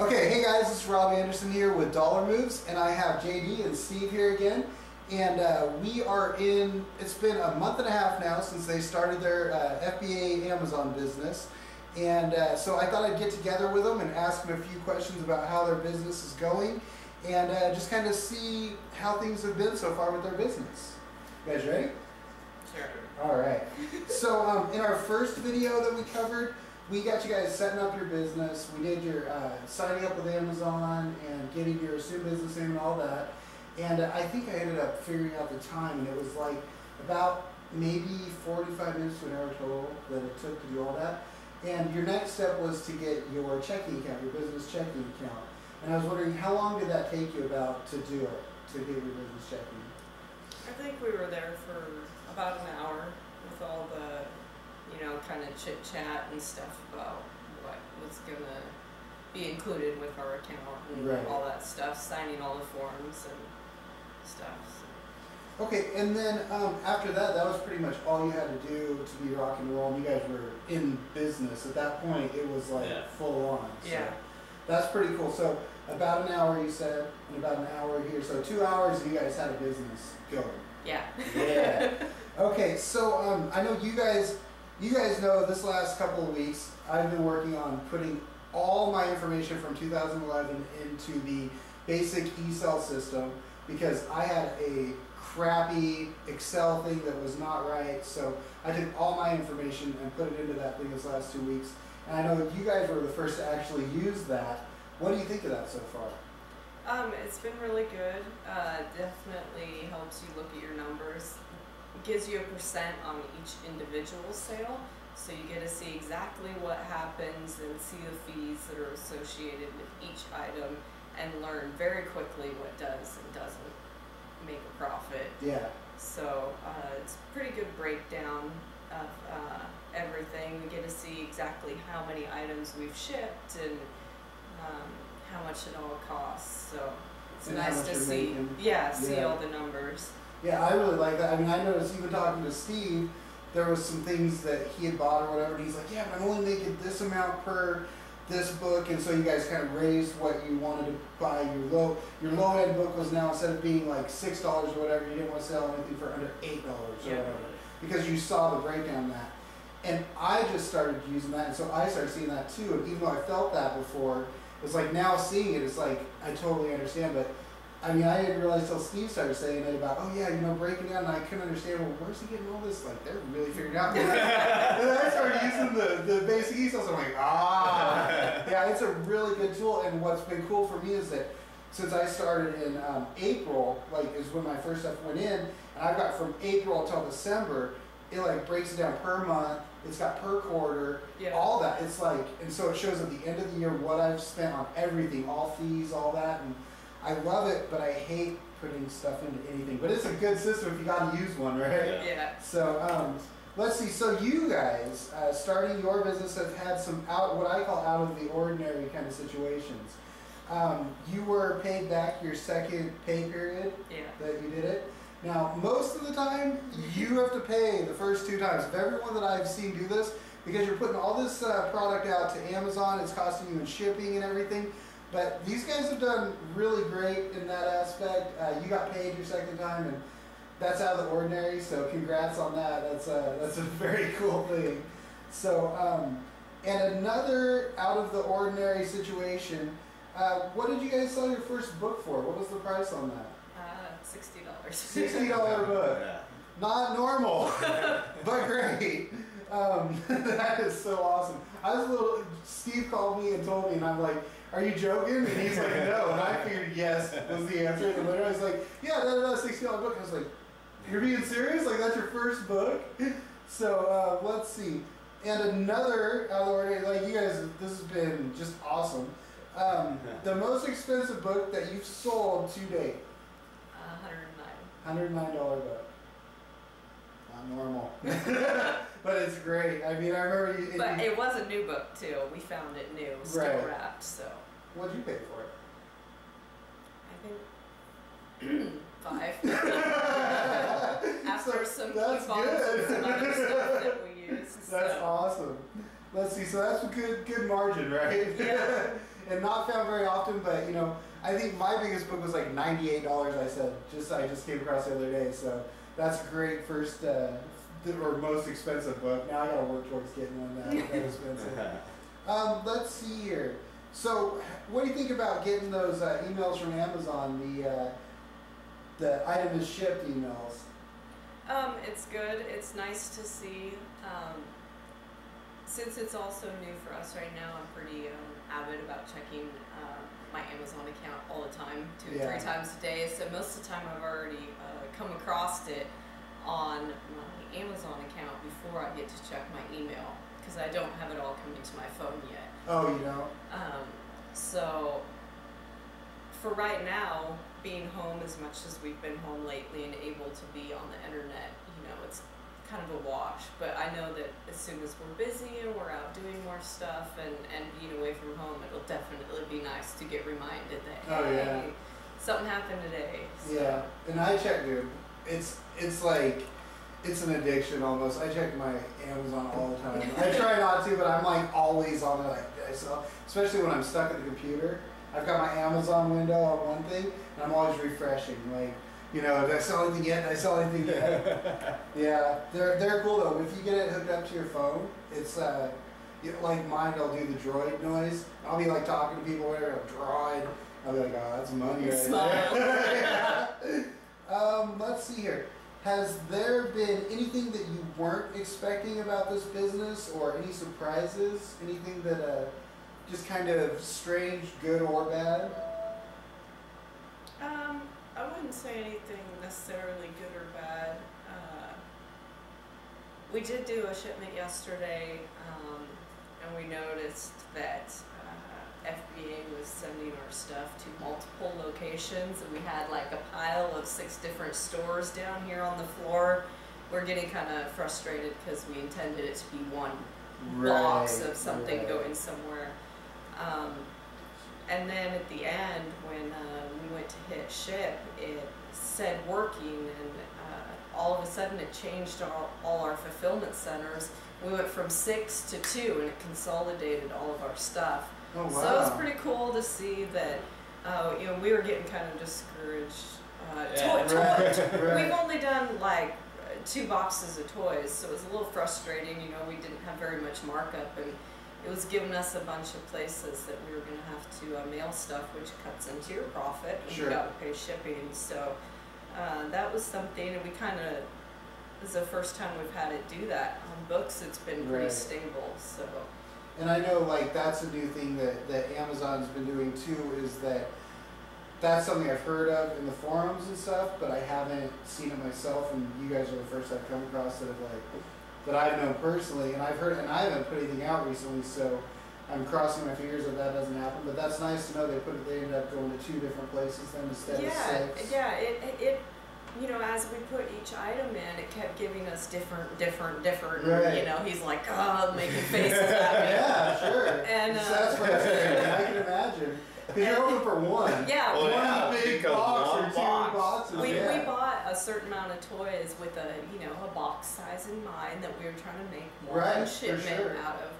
Okay, hey guys, this is Rob Anderson here with DollarMoves, and I have JD and Steve here again. And we are in, it's been a month and a half now since they started their FBA Amazon business. And so I thought I'd get together with them and ask them a few questions about how their business is going and just kind of see how things have been so far with their business. You guys ready? Sure. All right. So in our first video that we covered, we got you guys setting up your business. We did your signing up with Amazon and getting your assumed business name and all that. And I think I ended up figuring out the time, and it was like about maybe 45 minutes to an hour total that it took to do all that. And your next step was to get your checking account, your business checking account. And I was wondering, how long did that take you about to do it, to get your business checking? I think we were there for about an hour with all the, kind of chit chat and stuff about what was gonna be included with our account and all that stuff, signing all the forms and stuff. So. Okay, and then after that, that was pretty much all you had to do to be rock and roll. And you guys were in business at that point. It was like full on. So yeah, that's pretty cool. So about an hour, you said, and about an hour here. So 2 hours, and you guys had a business going. Yeah. Yeah. Okay, so I know you guys know this last couple of weeks I've been working on putting all my information from 2011 into the basic e-cell system because I had a crappy Excel thing that was not right. So I took all my information and put it into that thing this last 2 weeks. And I know you guys were the first to actually use that. What do you think of that so far? It's been really good. Definitely helps you look at your numbers. It gives you a percent on each individual sale, so you get to see exactly what happens and see the fees that are associated with each item and learn very quickly what does and doesn't make a profit. Yeah. So it's a pretty good breakdown of everything. We get to see exactly how many items we've shipped and how much it all costs. So it's nice to see, see all the numbers. Yeah, I really like that. I mean, I noticed even talking to Steve, there was some things that he had bought or whatever, and he's like, yeah, but I'm only making this amount per this book, and so you guys kind of raised what you wanted to buy. Your low end book was now, instead of being like $6 or whatever, you didn't want to sell anything for under $8 or whatever, because you saw the breakdown of that. And I just started using that, and so I started seeing that too, and even though I felt that before, it's like now seeing it, it's like, I totally understand, but I mean, I didn't realize till Steve started saying it about, oh yeah, breaking down, and I couldn't understand, well, where's he getting all this? Like, they're really figuring it out. And then I started using the basic e-cells, I'm like, yeah, it's a really good tool, and what's been cool for me is that since I started in April, like, is when my first stuff went in, and I've got from April until December, it like breaks it down per month, it's got per quarter, all that. It's like, and so it shows at the end of the year what I've spent on everything, all fees, all that, and I love it, but I hate putting stuff into anything. But it's a good system if you got to use one, right? Yeah. So let's see. So you guys, starting your business, have had some what I call out of the ordinary kind of situations. You were paid back your second pay period that you did it. Now, most of the time, you have to pay the first 2 times. Of everyone that I've seen do this, because you're putting all this product out to Amazon, it's costing you in shipping and everything. But these guys have done really great in that aspect. You got paid your second time, and that's out of the ordinary. So congrats on that. That's a very cool thing. So and another out of the ordinary situation. What did you guys sell your first book for? What was the price on that? $60. $60 book. Yeah. Not normal, but great. That is so awesome. Steve called me and told me, and I'm like, are you joking? And he's like, no. And I figured yes was the answer. And later I was like, yeah, that's a $60 book. I was like, you're being serious? Like, that's your first book? So let's see. And another out of the ordinary, like, you guys, this has been just awesome. The most expensive book that you've sold to date? $109 book. Not normal. But it's great. I mean, I remember but it was a new book too. We found it new, still wrapped. So. What'd you pay for it? I think 5. After some coupons and some other stuff that we used. That's awesome. Let's see. So that's a good margin, right? Yeah. and not found very often. But you know, I think my biggest book was like $98. I said I just came across the other day. So that's a great first or most expensive book. Now I gotta work towards getting one that expensive. Let's see here. So, what do you think about getting those emails from Amazon? The item is shipped emails. It's good. It's nice to see. Since it's also new for us right now, I'm pretty avid about checking my Amazon account all the time, 2 or 3 times a day. So most of the time I've already come across it on my Amazon account before I get to check my email, because I don't have it all coming to my phone yet. Oh, you don't? So for right now, being home as much as we've been home lately and able to be on the internet, you know, it's kind of a wash. But I know that as soon as we're busy and we're out doing more stuff and being away from home, it'll definitely be nice to get reminded that, hey, something happened today. So. Yeah, and I check, dude. It's like, it's an addiction almost. I check my Amazon all the time. I try not to, but I'm like always on it. Like, especially when I'm stuck at the computer. I've got my Amazon window on one thing, and I'm always refreshing. Like, you know, did I sell anything yet? Did I sell anything yet? Yeah, they're cool though. If you get it hooked up to your phone, it's like mine. I'll do the droid noise. I'll be like talking to people, whatever. I'll droid. I'll be like, oh, that's money right there. Let's see here. Has there been anything that you weren't expecting about this business, or any surprises? Anything that just kind of strange, good or bad? I wouldn't say anything necessarily good or bad. We did do a shipment yesterday, and we noticed that FBA was sending our stuff to multiple locations, and we had like a pile of 6 different stores down here on the floor. We're getting kind of frustrated because we intended it to be one box of something going somewhere. And then at the end, when we went to hit ship, it said working, and all of a sudden it changed all our fulfillment centers. We went from 6 to 2, and it consolidated all of our stuff. Oh, wow. So it was pretty cool to see that, you know, we were getting kind of discouraged. We've only done like 2 boxes of toys, so it was a little frustrating. You know, we didn't have very much markup, and it was giving us a bunch of places that we were going to have to mail stuff, which cuts into your profit, and you got to pay shipping. So that was something, and we kind of, this is the first time we've had it do that. On books, it's been pretty stable. So. And I know, like, that's a new thing that Amazon's been doing too, is that's something I've heard of in the forums and stuff, but I haven't seen it myself, and you guys are the first I've come across that I've known personally, and I've heard, and I haven't put anything out recently, so I'm crossing my fingers that doesn't happen. But that's nice to know they ended up going to 2 different places then instead of 6. Yeah, it you know, as we put each item in, it kept giving us different. Right. You know, he's like, oh, making faces at me. Yeah, sure. And that's frustrating. I can imagine. Because you're hoping for one. Yeah. One big box or 2 boxes. We bought a certain amount of toys with a box size in mind that we were trying to make one shipment out of.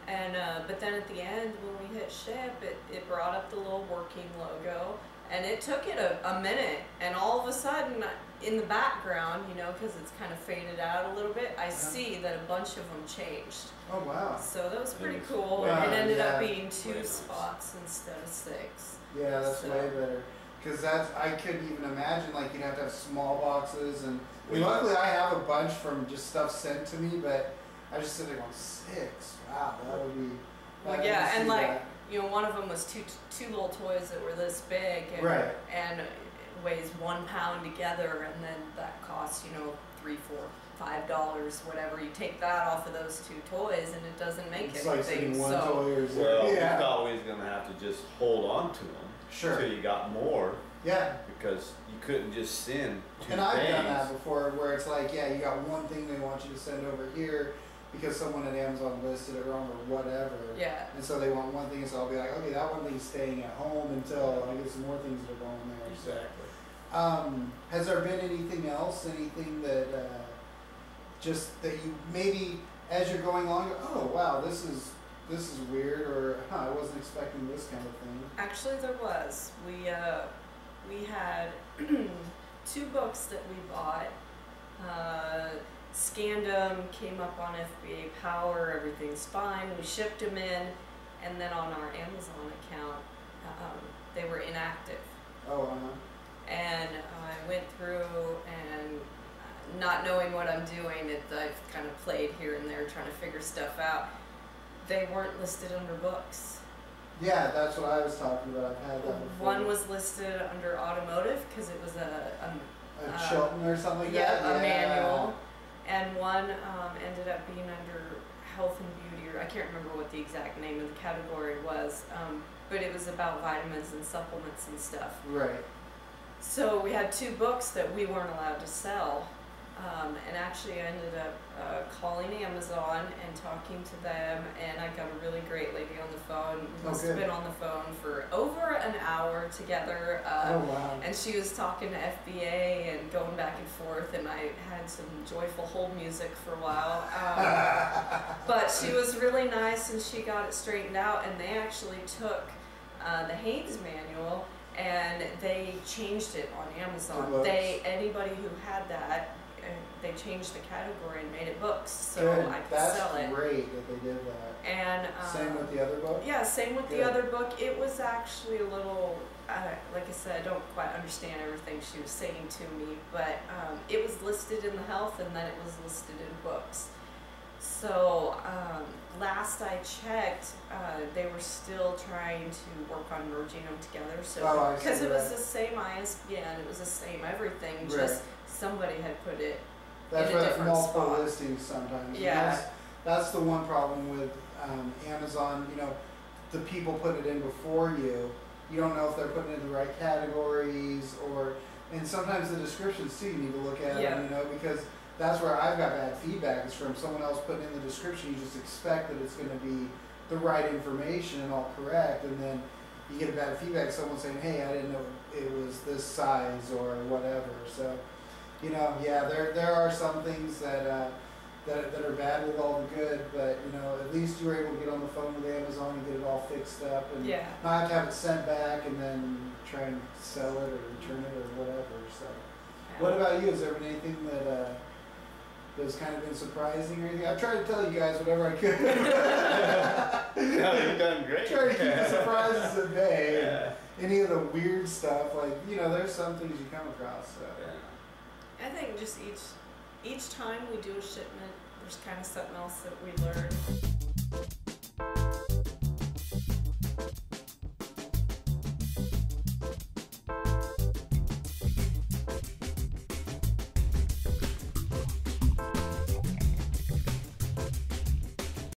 And but then at the end, when we hit ship, it brought up the little working logo. And it took it a minute, and all of a sudden, in the background, you know, because it's kind of faded out a little bit, I see that a bunch of them changed. Oh, wow. So that was pretty cool. Wow, and it ended up being 2 spots instead of 6. Yeah, that's way better. Because I couldn't even imagine, like, you'd have to have small boxes. And luckily, I have a bunch from just stuff sent to me, but I just sit there going, 6? Wow, that would be... Well, yeah, and like... You know, one of them was two little toys that were this big, and it weighs 1 pound together, and then that costs, you know, $3, $4, $5, whatever. You take that off of those 2 toys, and it doesn't make anything. We thought we was going to have to just hold on to them until you got more. Yeah. Because you couldn't just send 2 And I've done that before, where it's like, you got one thing they want you to send over here, because someone at Amazon listed it wrong or whatever. Yeah. And so they want one thing, so I'll be like, okay, that one thing's staying at home until I get some more things that are going there. Exactly. Has there been anything else? Anything that just that you maybe as you're going along, oh wow, this is this is weird, or I wasn't expecting this kind of thing? Actually, there was. We had 2 books that we bought. Scanned them, came up on FBA Power, everything's fine. We shipped them in, and then on our Amazon account, they were inactive. Oh, And I went through and not knowing what I'm doing, I've kind of played here and there trying to figure stuff out. They weren't listed under books. Yeah, that's what I was talking about. I've had that before. One was listed under automotive because it was a Chilton or something like yeah, that? a manual. And one ended up being under health and beauty, or I can't remember what the exact name of the category was, but it was about vitamins and supplements and stuff. Right. So we had 2 books that we weren't allowed to sell. And actually I ended up calling Amazon and talking to them, and I got a really great lady on the phone. We must have been on the phone for over an hour together. Oh, wow. And she was talking to FBA and going back and forth, and I had some joyful hold music for a while. But she was really nice, and she got it straightened out, and they actually took the Haynes manual and they changed it on Amazon. Anybody who had that, they changed the category and made it books, so I could sell it. That's great that they did that. And same with the other book? Yeah, same with the other book. It was actually a little, like I said, I don't quite understand everything she was saying to me, but it was listed in the health, and then it was listed in books. So last I checked, they were still trying to work on merging them together. So because it was the same ISBN, it was the same everything, just somebody had put it in a different spot. Multiple listings sometimes. Yeah. That's the one problem with Amazon. You know, the people put it in before you. You don't know if they're putting it in the right categories, and sometimes the descriptions too, you need to look at them, you know, because that's where I've got bad feedback, is from someone else putting in the description. You just expect that it's going to be the right information and all correct, and then you get a bad feedback, someone saying, hey, I didn't know it was this size or whatever. So, you know, yeah, there are some things that are bad with all the good, but, you know, at least you were able to get on the phone with Amazon and get it all fixed up, and not have to have it sent back and then try and sell it or return it or whatever. So, what about you? Has there been anything that's kind of been surprising or anything? I've tried to tell you guys whatever I could. No, you've done great. Try to keep the surprises at bay. Yeah. Any of the weird stuff, like, you know, there's some things you come across. So. I think just each time we do a shipment, there's kind of something else that we learn.